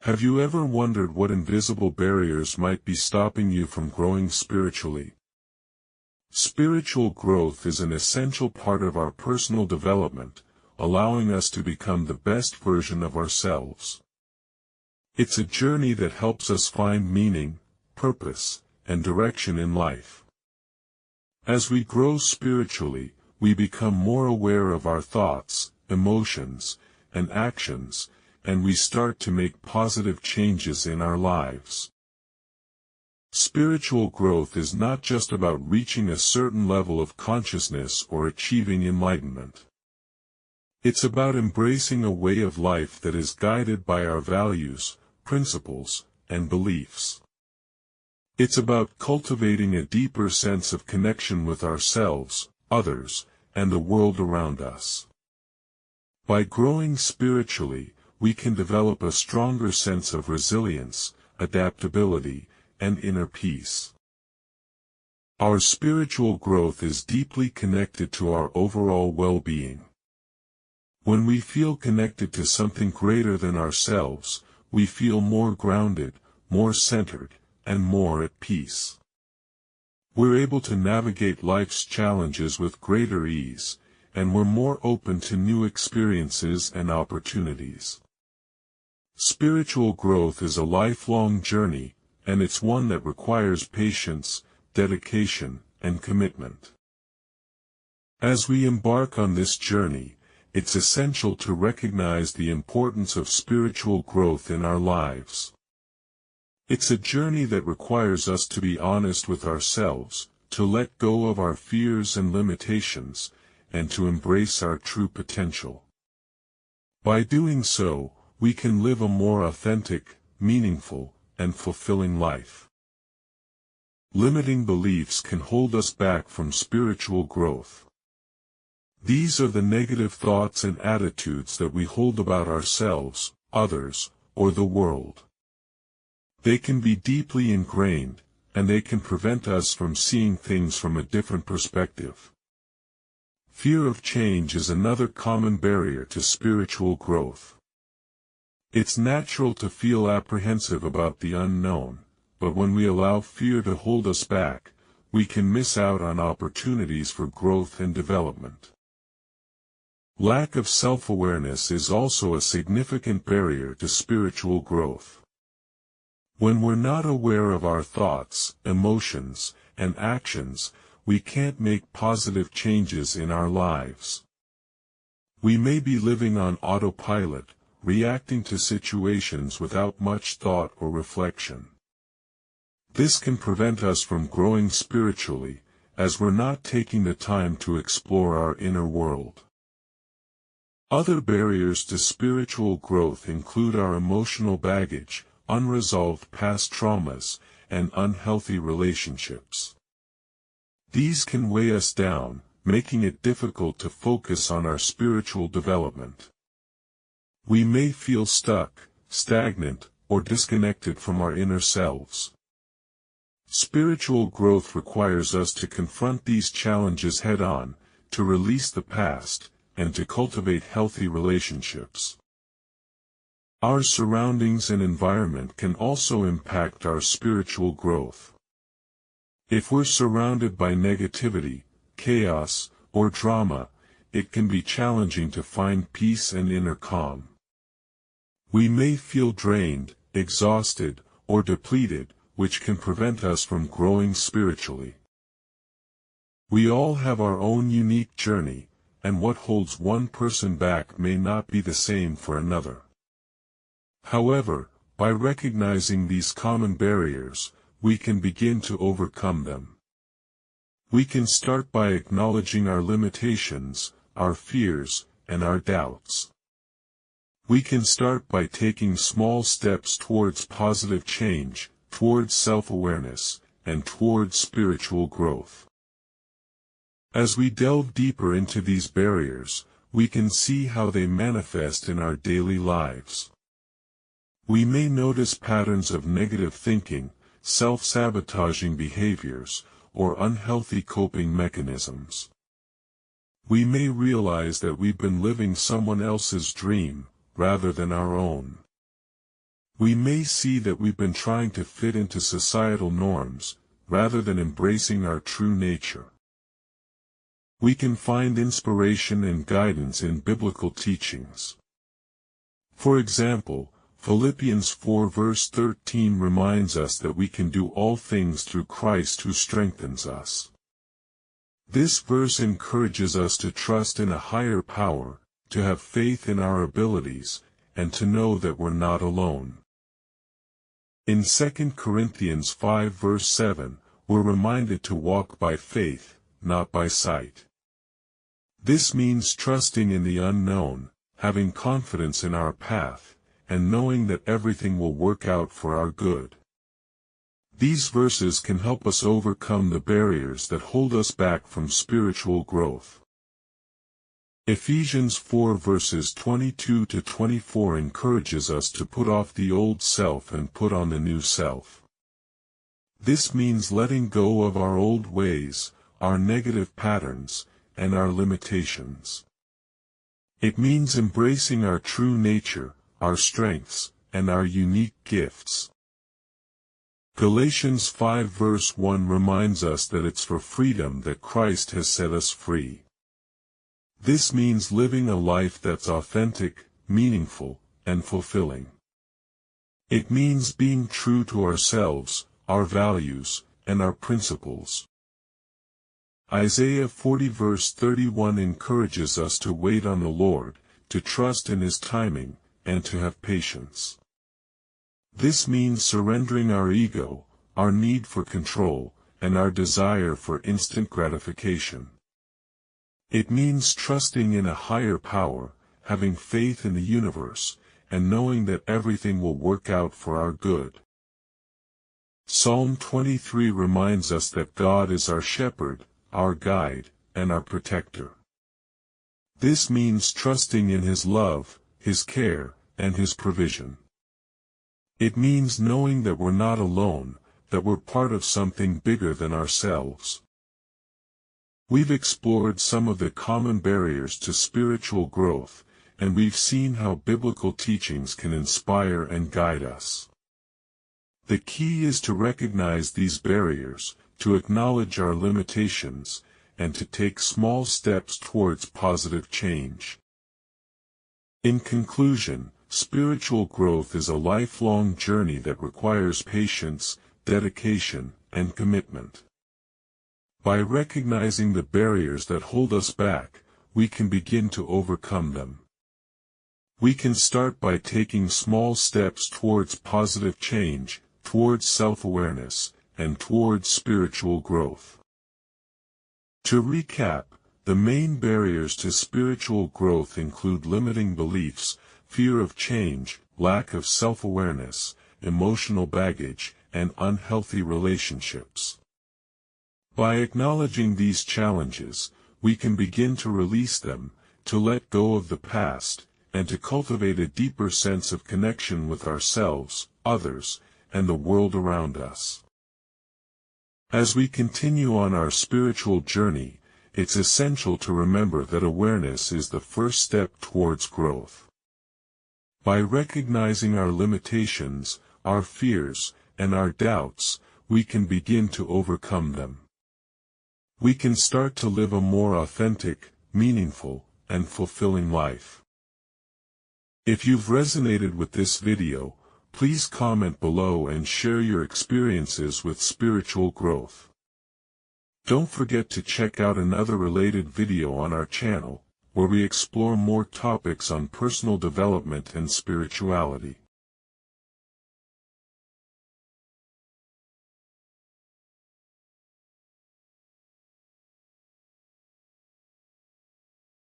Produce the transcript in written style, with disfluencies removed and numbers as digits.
Have you ever wondered what invisible barriers might be stopping you from growing spiritually? Spiritual growth is an essential part of our personal development, allowing us to become the best version of ourselves. It's a journey that helps us find meaning, purpose, and direction in life. As we grow spiritually, we become more aware of our thoughts, emotions, and actions, and we start to make positive changes in our lives. Spiritual growth is not just about reaching a certain level of consciousness or achieving enlightenment. It's about embracing a way of life that is guided by our values, principles, and beliefs. It's about cultivating a deeper sense of connection with ourselves, others, and the world around us. By growing spiritually, we can develop a stronger sense of resilience, adaptability, and inner peace. Our spiritual growth is deeply connected to our overall well-being. When we feel connected to something greater than ourselves, we feel more grounded, more centered, and more at peace. We're able to navigate life's challenges with greater ease, and we're more open to new experiences and opportunities. Spiritual growth is a lifelong journey, and it's one that requires patience, dedication, and commitment. As we embark on this journey, it's essential to recognize the importance of spiritual growth in our lives. It's a journey that requires us to be honest with ourselves, to let go of our fears and limitations, and to embrace our true potential. By doing so, we can live a more authentic, meaningful, and fulfilling life. Limiting beliefs can hold us back from spiritual growth. These are the negative thoughts and attitudes that we hold about ourselves, others, or the world. They can be deeply ingrained, and they can prevent us from seeing things from a different perspective. Fear of change is another common barrier to spiritual growth. It's natural to feel apprehensive about the unknown, but when we allow fear to hold us back, we can miss out on opportunities for growth and development. Lack of self-awareness is also a significant barrier to spiritual growth. When we're not aware of our thoughts, emotions, and actions, we can't make positive changes in our lives. We may be living on autopilot, reacting to situations without much thought or reflection. This can prevent us from growing spiritually, as we're not taking the time to explore our inner world. Other barriers to spiritual growth include our emotional baggage, unresolved past traumas, and unhealthy relationships. These can weigh us down, making it difficult to focus on our spiritual development. We may feel stuck, stagnant, or disconnected from our inner selves. Spiritual growth requires us to confront these challenges head-on, to release the past, and to cultivate healthy relationships. Our surroundings and environment can also impact our spiritual growth. If we're surrounded by negativity, chaos, or drama, it can be challenging to find peace and inner calm. We may feel drained, exhausted, or depleted, which can prevent us from growing spiritually. We all have our own unique journey, and what holds one person back may not be the same for another. However, by recognizing these common barriers, we can begin to overcome them. We can start by acknowledging our limitations, our fears, and our doubts. We can start by taking small steps towards positive change, towards self-awareness, and towards spiritual growth. As we delve deeper into these barriers, we can see how they manifest in our daily lives. We may notice patterns of negative thinking, self-sabotaging behaviors, or unhealthy coping mechanisms. We may realize that we've been living someone else's dream, rather than our own. We may see that we've been trying to fit into societal norms, rather than embracing our true nature. We can find inspiration and guidance in biblical teachings. For example, Philippians 4 verse 13 reminds us that we can do all things through Christ who strengthens us. This verse encourages us to trust in a higher power, to have faith in our abilities, and to know that we're not alone. In 2 Corinthians 5 verse 7, we're reminded to walk by faith, not by sight. This means trusting in the unknown, having confidence in our path, and knowing that everything will work out for our good. These verses can help us overcome the barriers that hold us back from spiritual growth. Ephesians 4 verses 22 to 24 encourages us to put off the old self and put on the new self. This means letting go of our old ways, our negative patterns, and our limitations. It means embracing our true nature, our strengths, and our unique gifts. Galatians 5 verse 1 reminds us that it's for freedom that Christ has set us free. This means living a life that's authentic, meaningful, and fulfilling. It means being true to ourselves, our values, and our principles. Isaiah 40 verse 31 encourages us to wait on the Lord, to trust in His timing, and to have patience. This means surrendering our ego, our need for control, and our desire for instant gratification. It means trusting in a higher power, having faith in the universe, and knowing that everything will work out for our good. Psalm 23 reminds us that God is our shepherd, our guide, and our protector. This means trusting in His love, His care, and His provision. It means knowing that we're not alone, that we're part of something bigger than ourselves. We've explored some of the common barriers to spiritual growth, and we've seen how biblical teachings can inspire and guide us. The key is to recognize these barriers, to acknowledge our limitations, and to take small steps towards positive change. In conclusion, spiritual growth is a lifelong journey that requires patience, dedication, and commitment. By recognizing the barriers that hold us back, we can begin to overcome them. We can start by taking small steps towards positive change, towards self-awareness, and towards spiritual growth. To recap, the main barriers to spiritual growth include limiting beliefs, fear of change, lack of self-awareness, emotional baggage, and unhealthy relationships. By acknowledging these challenges, we can begin to release them, to let go of the past, and to cultivate a deeper sense of connection with ourselves, others, and the world around us. As we continue on our spiritual journey, it's essential to remember that awareness is the first step towards growth. By recognizing our limitations, our fears, and our doubts, we can begin to overcome them. We can start to live a more authentic, meaningful, and fulfilling life. If you've resonated with this video, please comment below and share your experiences with spiritual growth. Don't forget to check out another related video on our channel, where we explore more topics on personal development and spirituality.